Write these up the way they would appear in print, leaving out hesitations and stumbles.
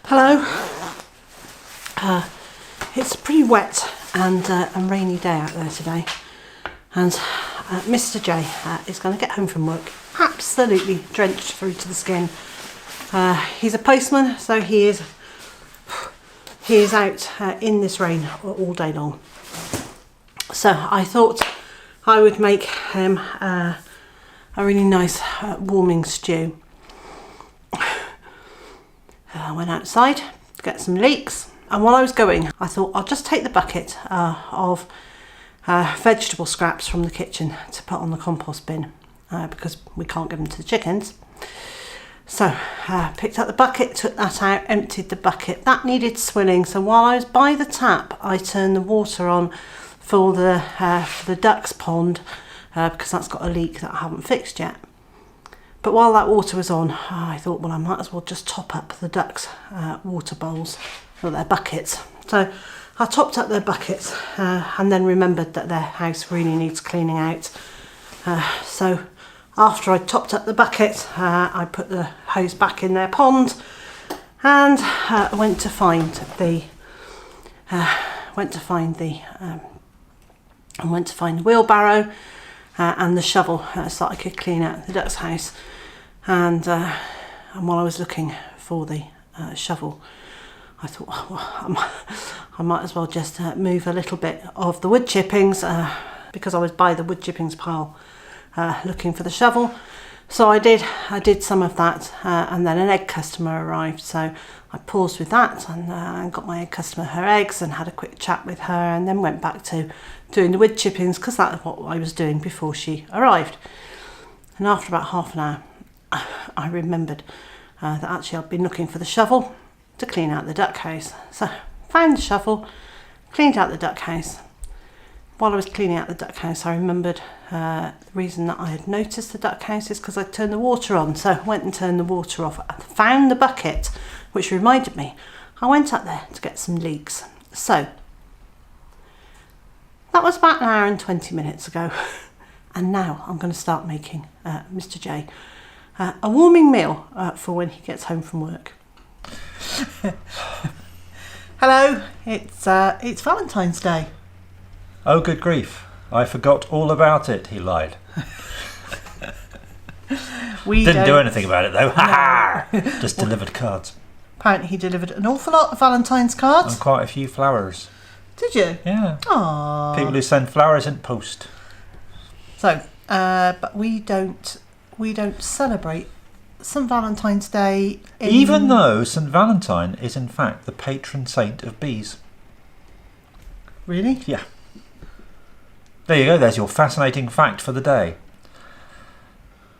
Hello. It's a pretty wet and rainy day out there today, and Mr. J is going to get home from work absolutely drenched through to the skin. He's a postman, so he is out in this rain all day long. So I thought I would make him a really nice warming stew. I went outside to get some leeks, and while I was going I thought I'll just take the bucket of vegetable scraps from the kitchen to put on the compost bin because we can't give them to the chickens. So picked up the bucket, took that out, emptied the bucket. That needed swilling, so while I was by the tap I turned the water on for the ducks pond because that's got a leak that I haven't fixed yet. But while that water was on, I thought, well, I might as well just top up the ducks' water bowls, or their buckets. So I topped up their buckets and then remembered that their house really needs cleaning out. So after I topped up the bucket, I put the hose back in their pond and went to find the wheelbarrow and the shovel so I could clean out the duck's house. And while I was looking for the shovel, I thought, oh, well, I might as well just move a little bit of the wood chippings because I was by the wood chippings pile looking for the shovel. So I did some of that, and then an egg customer arrived, so I paused with that and got my egg customer her eggs and had a quick chat with her, and then went back to doing the wood chippings because that's what I was doing before she arrived. And after about half an hour I remembered that actually I'd been looking for the shovel to clean out the duck house. So found the shovel, cleaned out the duck house. While I was cleaning out the duck house, I remembered the reason that I had noticed the duck house is because I turned the water on. So I went and turned the water off and found the bucket, which reminded me I went up there to get some leeks. So that was about an hour and 20 minutes ago. And now I'm going to start making Mr. J a warming meal for when he gets home from work. Hello, it's Valentine's Day. Oh, good grief. I forgot all about it, he lied. Didn't do anything about it, though. Ha ha! Just delivered cards. Apparently he delivered an awful lot of Valentine's cards. And quite a few flowers. Did you? Yeah. Aww. People who send flowers in post. So, but we don't celebrate St. Valentine's Day. Even though St. Valentine is in fact the patron saint of bees. Really? Yeah. There you go, there's your fascinating fact for the day.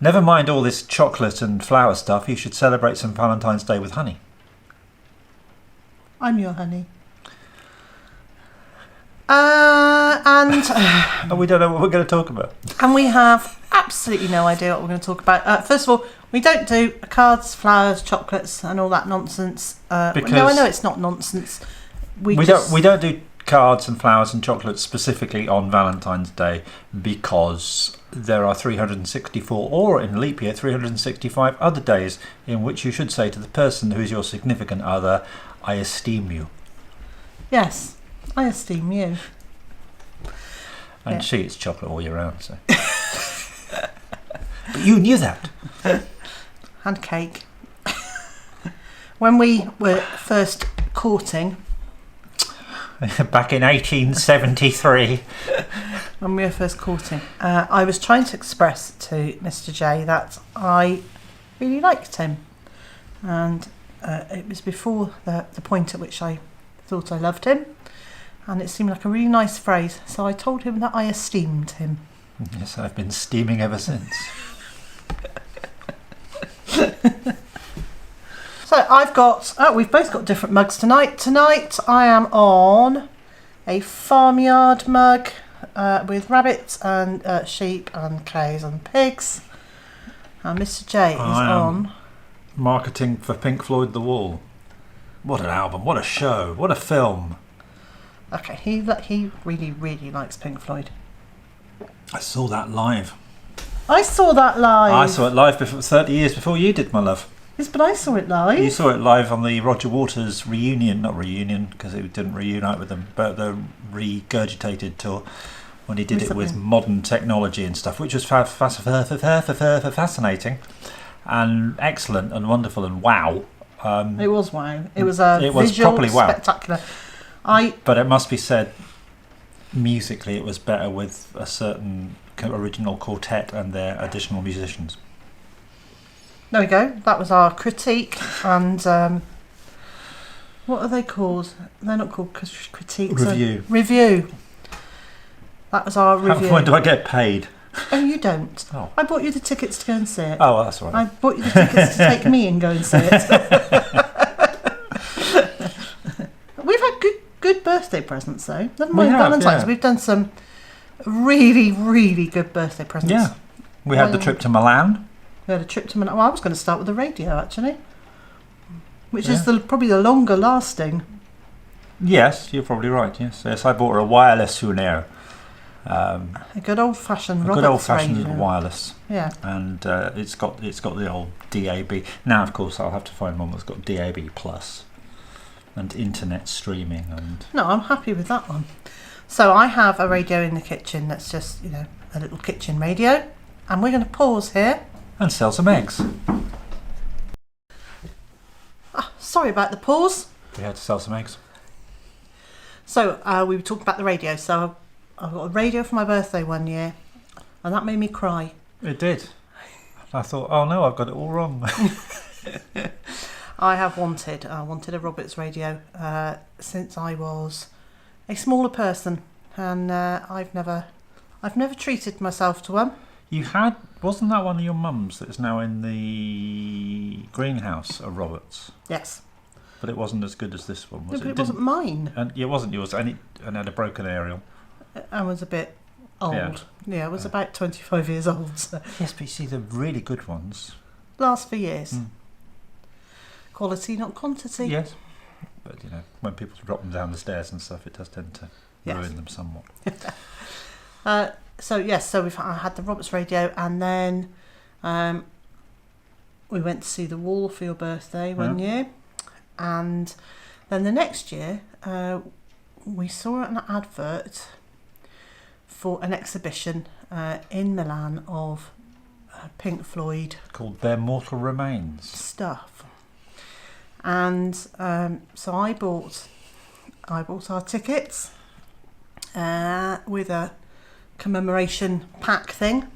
Never mind all this chocolate and flower stuff, you should celebrate St. Valentine's Day with honey. I'm your honey. And we don't know what we're going to talk about. And we have absolutely no idea what we're going to talk about. First of all, we don't do cards, flowers, chocolates and all that nonsense. No, I know it's not nonsense. We don't do cards and flowers and chocolates specifically on Valentine's Day because there are 364, or in leap year 365 other days in which you should say to the person who's your significant other, I esteem you. Yes, I esteem you. And she eats chocolate all year round, so. But you knew that. And cake. When we were first courting, back in 1873. When we were first courting, I was trying to express to Mr. J that I really liked him, and it was before the point at which I thought I loved him, and it seemed like a really nice phrase, so I told him that I esteemed him. Yes, I've been steaming ever since. So we've both got different mugs tonight. Tonight I am on a farmyard mug with rabbits and sheep and cows and pigs. And Mr. J is on marketing for Pink Floyd The Wall. What an album, what a show, what a film. Okay, he really likes Pink Floyd. I saw that live. I saw that live. I saw it live 30 years before you did, my love. Yes, but I saw it live. You saw it live on the Roger Waters not reunion, because it didn't reunite with them, but the regurgitated tour, when he did it with modern technology and stuff, which was fascinating and excellent and wonderful and wow. It was wow. It was visual, properly wow. Spectacular. But it must be said, musically it was better with a certain original quartet and their additional musicians. There we go. That was our critique. And what are they called? They're not called critiques. Review. That was our review. When do I get paid? Oh, you don't. Oh. I bought you the tickets to go and see it. Oh, well, that's all right. I bought you the tickets to take me and go and see it. We've had good birthday presents, though. Never mind Valentine's. Yeah. We've done some really, really good birthday presents. Yeah. We had the trip to Milan. We had a trip to Milan. Well, I was going to start with the radio, actually. Which is probably the longer lasting. Yes, you're probably right. Yes, I bought her a wireless souvenir. A good old-fashioned wireless. Yeah. And it's got the old DAB. Now, of course, I'll have to find one that's got DAB plus and internet streaming. And no, I'm happy with that one. So I have a radio in the kitchen that's just, a little kitchen radio, and we're going to pause here and sell some eggs. Sorry about the pause. We had to sell some eggs. So we were talking about the radio. So I got a radio for my birthday one year, and that made me cry. It did. I thought, oh no, I've got it all wrong. I wanted a Roberts radio since I was a smaller person, and I've never treated myself to one. You had, wasn't that one of your mum's that's now in the greenhouse of Roberts? Yes. But it wasn't as good as this one, was it? It wasn't mine. And it wasn't yours, and it had a broken aerial. I was a bit old. Yeah, I was about 25 years old. So. Yes, but you see, the really good ones last for years. Quality, not quantity. Yes. But, when people drop them down the stairs and stuff, it does tend to ruin them somewhat. So I had the Roberts radio, and then we went to see The Wall for your birthday one year, and then the next year we saw an advert for an exhibition in Milan of Pink Floyd called Their Mortal Remains stuff, and so I bought our tickets with a commemoration pack thing,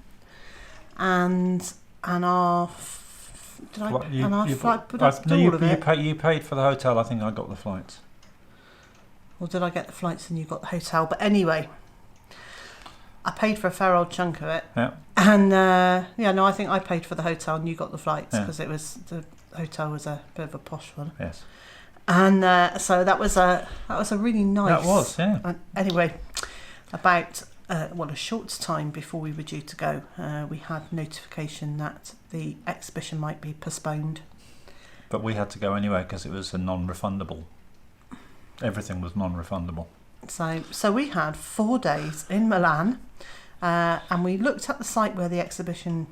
and our flight. You paid for the hotel. I think I got the flights. Or did I get the flights and you got the hotel? But anyway, I paid for a fair old chunk of it. Yeah. And I think I paid for the hotel and you got the flights, because the hotel was a bit of a posh one. Yes. And so that was a really nice. That was, yeah. Anyway, about a short time before we were due to go, we had notification that the exhibition might be postponed. But we had to go anyway because it was a non-refundable. Everything was non-refundable. So we had 4 days in Milan, and we looked at the site where the exhibition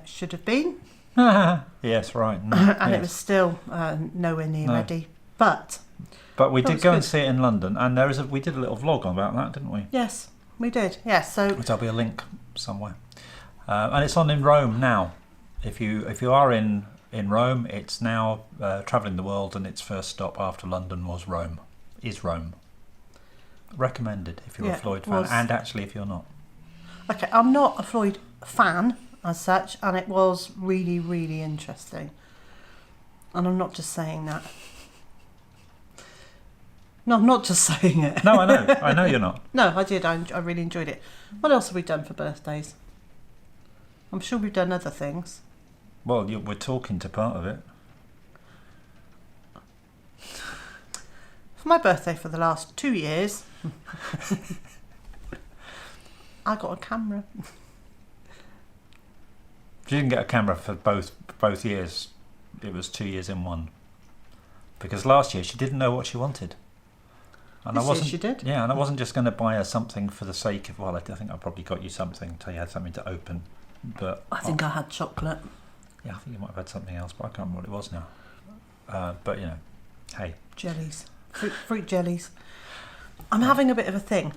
should have been. Yes, right. And it was still nowhere near ready. But we did go and see it in London, and we did a little vlog about that, didn't we? Yes, we did. Yes, so there'll be a link somewhere, and it's on in Rome now. If you are in Rome, it's now travelling the world, and its first stop after London was Rome. Is Rome recommended if you're a Floyd fan, and actually if you're not? Okay, I'm not a Floyd fan as such, and it was really, really interesting. And I'm not just saying that. No, I'm not just saying it. No, I know you're not. No, I did. I really enjoyed it. What else have we done for birthdays? I'm sure we've done other things. Well, we're talking to part of it. For my birthday for the last 2 years, I got a camera. She didn't get a camera for both years. It was 2 years in one. Because last year she didn't know what she wanted. And Yes, I wasn't. yes, you did. Yeah, and I wasn't just going to buy her something for the sake of. Well, I think I probably got you something so you had something to open. But I think I had chocolate. yeah, I think you might have had something else, but I can't remember what it was now. But you know, hey, Jellies. Fruit jellies. I'm having a bit of a thing.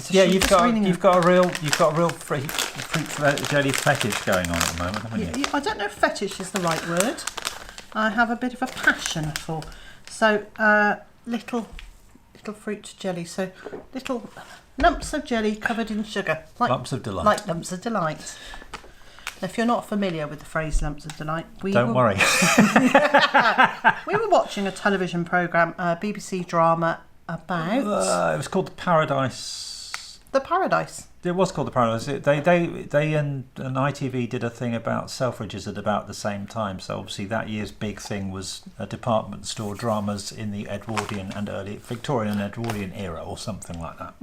yeah, you've got a real fruit jelly fetish going on at the moment, haven't you? I don't know if fetish is the right word. I have a bit of a passion for. So little fruit jelly. So little lumps of jelly covered in sugar. Like Lumps of delight. Like lumps of delight. If you're not familiar with the phrase lumps of delight, Don't worry. We were watching a television programme, BBC drama about It was called The Paradise. the Paradise. It was called The Paradise. They and ITV did a thing about Selfridges at about the same time. So obviously that year's big thing was department store dramas in the Edwardian and early Victorian and Edwardian era, or something like that.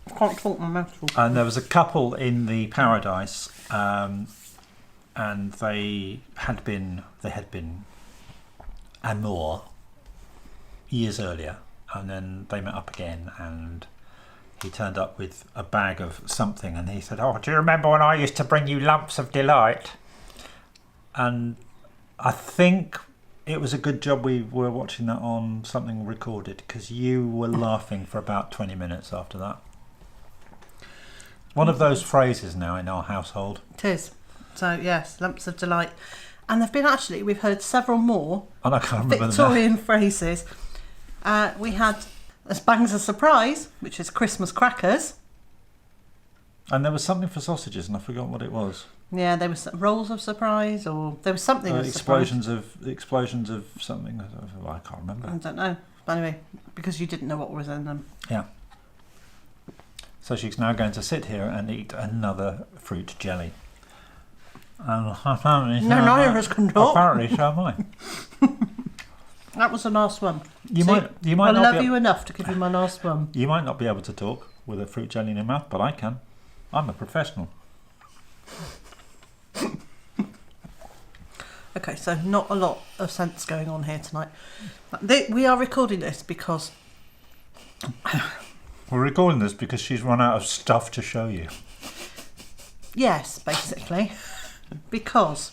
I can't talk my mouth full. And there was a couple in the Paradise, and they had been amour years earlier, and then they met up again, and he turned up with a bag of something, and he said, "Oh, do you remember when I used to bring you lumps of delight?" And I think it was a good job we were watching that on something recorded, because you were laughing for about 20 minutes after that. One of those phrases now in our household. It is. So yes, lumps of delight. And there've been we've heard several more And I can't remember Victorian phrases. We had as bangs of surprise, which is Christmas crackers. And there was something for sausages, and I forgot what it was. Yeah, there was rolls of surprise, or there was something of explosions of something. I can't remember. I don't know. But anyway, because you didn't know what was in them. Yeah. So she's now going to sit here and eat another fruit jelly. And apparently, Neither of us can talk. Apparently, so am I. That was the last one. You might I not love you enough to give you my last one. You might not be able to talk with a fruit jelly in your mouth, but I can. I'm a professional. Okay, so not a lot of sense going on here tonight. We are recording this because We're recording this because she's run out of stuff to show you. yes, basically, because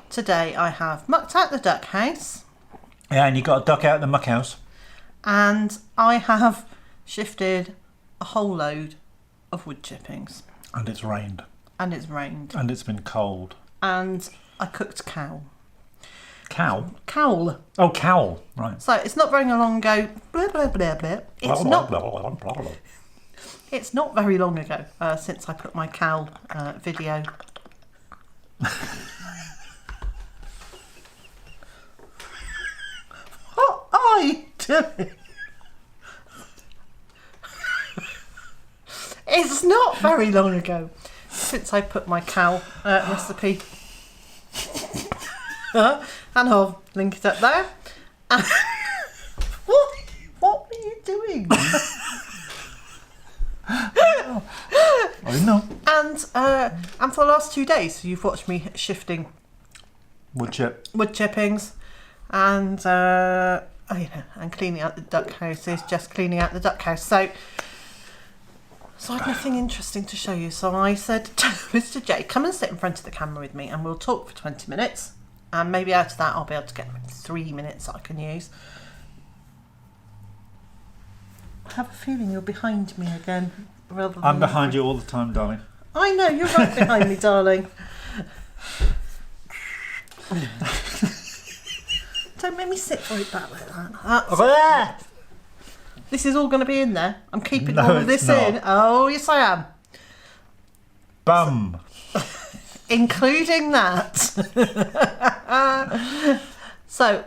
today I have mucked out the duck house. Yeah, and you got a duck out of the muck house. And I have shifted a whole load of wood chippings. And it's rained. And it's rained. And it's been cold. And I cooked cow. Cow? Cowl. Oh, cowl. Right. So it's not very long ago. Blah, blah, blah, blah. It's not very long ago since I put my cow video. What are you doing? It's not very long ago since I put my cow recipe. And I'll link it up there. What were you doing? I didn't know. And for the last 2 days, you've watched me shifting Wood chippings, and and cleaning out the duck houses. Just cleaning out the duck house. So I had nothing interesting to show you. So I said to Mr. J, come and sit in front of the camera with me, and we'll talk for 20 minutes. And maybe out of that, I'll be able to get 3 minutes that I can use. I have a feeling you're behind me again. I'm behind you all the time, darling. I know, you're right behind me, darling. Don't make me sit right back like that. This is all going to be in there. I'm keeping all of this in. Oh, yes, I am. Bum. Including that. So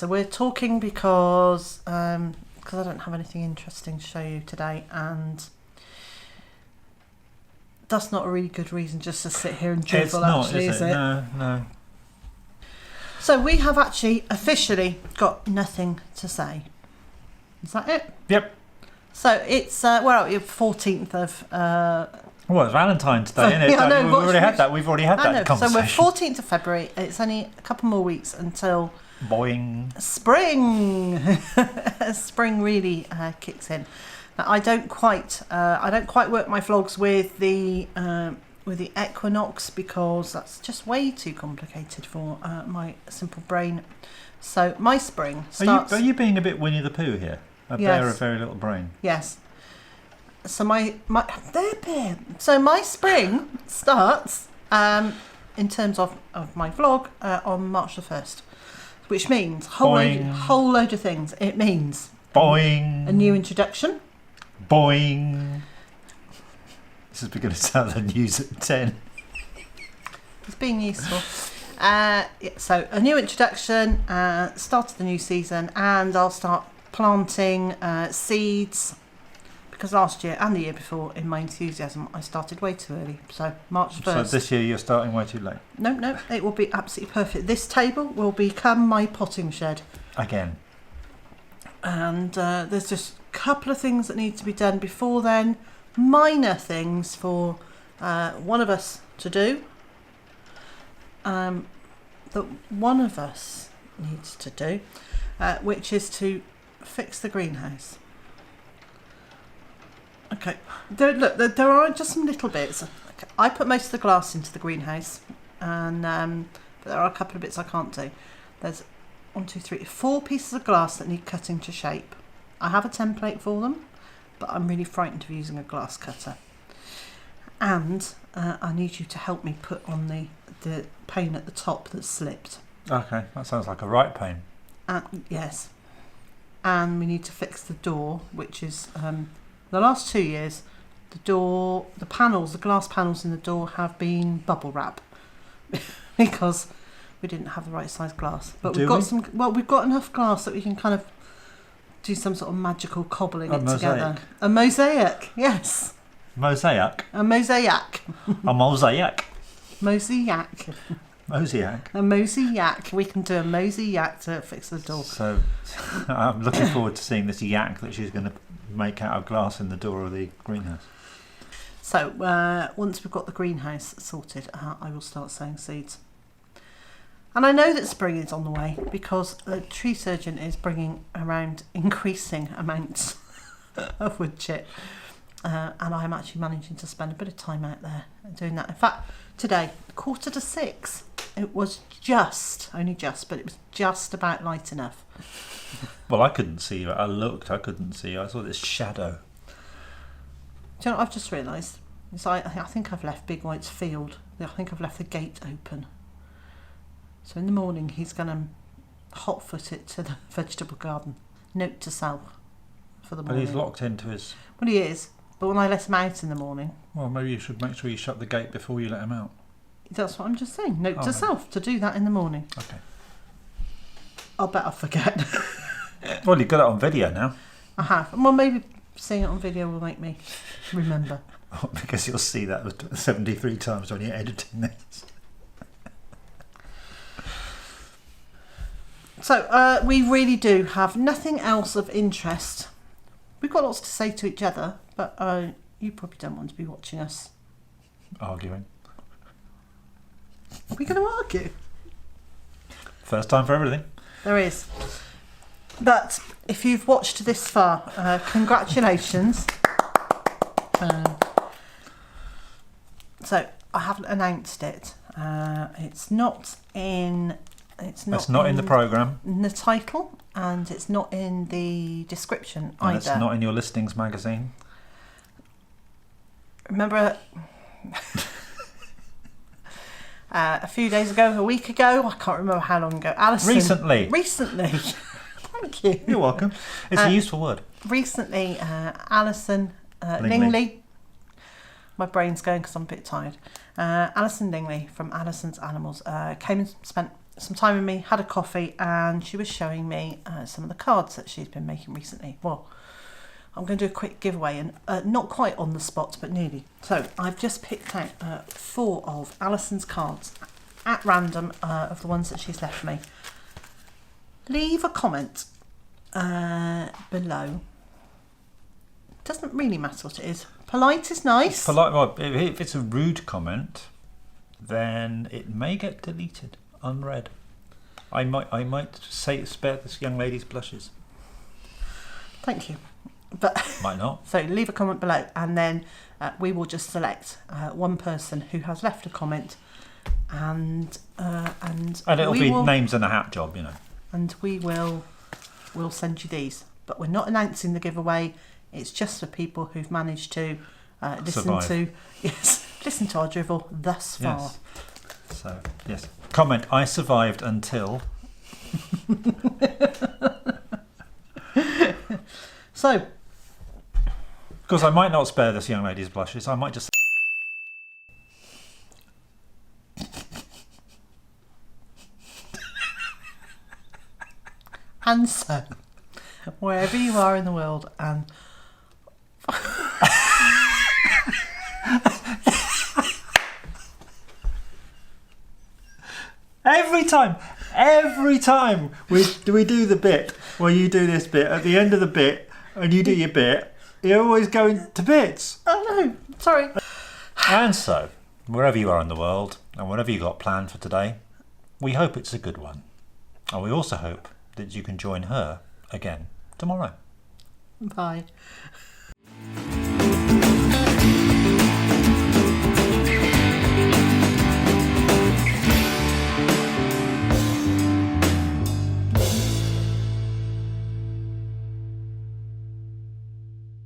we're talking because I don't have anything interesting to show you today, and that's not a really good reason just to sit here and drivel. It's not, actually, is it? No. So we have actually officially got nothing to say. Is that it? Yep. So it's 14th of. Well, it's Valentine's Day, isn't it? Yeah, We've already had that. We've already had that conversation. So we're 14th of February. It's only a couple more weeks until Boing. Spring. Spring really kicks in. Now, I don't quite work my vlogs with the equinox because that's just way too complicated for my simple brain. So my spring starts. Are you being a bit Winnie the Pooh here? A bear of very little brain. Yes. So my spring starts in terms of my vlog on March the 1st, which means whole load of things. It means boing, a new introduction. Boing. This is beginning to sound the news at 10. It's being useful. So a new introduction, start of the new season, and I'll start planting seeds. Because last year and the year before, in my enthusiasm, I started way too early. So March 1st. So this year you're starting way too late? No, it will be absolutely perfect. This table will become my potting shed. Again. And there's just a couple of things that need to be done before then. Minor things for one of us to do. That one of us needs to do, which is to fix the greenhouse. Okay, there are just some little bits. Okay. I put most of the glass into the greenhouse, and but there are a couple of bits I can't do. There's 4 pieces of glass that need cutting to shape. I have a template for them, but I'm really frightened of using a glass cutter. And I need you to help me put on the pane at the top that's slipped. Okay, that sounds like a right pane. Yes. And we need to fix the door, which is... the last 2 years, the glass panels in the door have been bubble wrap because we didn't have the right size glass. But we've got enough glass that we can kind of do some sort of magical cobbling together. A mosaic, yes. Mosaic? A mosaic. A mosaic. Mosaic. Mosaic. A mosaic. We can do a mosaic to fix the door. So I'm looking forward to seeing this yak that she's going to make out of glass in the door of the greenhouse. So once we've got the greenhouse sorted, I will start sowing seeds. And I know that spring is on the way because the tree surgeon is bringing around increasing amounts of wood chip. And I'm actually managing to spend a bit of time out there doing that. In fact, today, 5:45, it was only just, but it was just about light enough. Well, I couldn't see you. I couldn't see you. I saw this shadow. Do you know what I've just realised? I think I've left Big White's field. I think I've left the gate open. So in the morning, he's going to hot-foot it to the vegetable garden. Note to self for the morning. But he's locked into his... Well, he is. But when I let him out in the morning... Well, maybe you should make sure you shut the gate before you let him out. That's what I'm just saying. Note to self to do that in the morning. Okay. I'll bet I forget. Well, you've got it on video now. I have. Well, maybe seeing it on video will make me remember. Because you'll see that 73 times when you're editing this. So, we really do have nothing else of interest. We've got lots to say to each other, but you probably don't want to be watching us arguing. Are we going to argue? First time for everything. There is. But if you've watched this far, congratulations. So I haven't announced it. It's not in the programme. In the title, and it's not in the description either. It's not in your listings magazine. Remember a few days ago, a week ago, I can't remember how long ago. Alison. Recently. Thank you. You're welcome. It's a useful word. Recently, Alison Lingley. My brain's going because I'm a bit tired. Alison Lingley from Alison's Animals came and spent some time with me, had a coffee, and she was showing me some of the cards that she's been making recently. Well, I'm going to do a quick giveaway, and not quite on the spot, but nearly. So I've just picked out 4 of Alison's cards at random of the ones that she's left me. Leave a comment below. Doesn't really matter what it is. Polite is nice. Polite. Well, if it's a rude comment, then it may get deleted, unread. I might say spare this young lady's blushes. Thank you. But Might not. so leave a comment below, and then we will just select one person who has left a comment, and it'll be names and a hat job, you know. And we'll send you these. But we're not announcing the giveaway. It's just for people who've managed to listen to our drivel thus far. Yes. So yes, comment. I survived until. So. Because I might not spare this young lady's blushes. I might just. And so, wherever you are in the world, and every time we do the bit where you do this bit at the end of the bit and you do your bit, you're always going to bits. Oh no, sorry. And so, wherever you are in the world and whatever you got planned for today, we hope it's a good one. And we also hope that you can join her again tomorrow. Bye.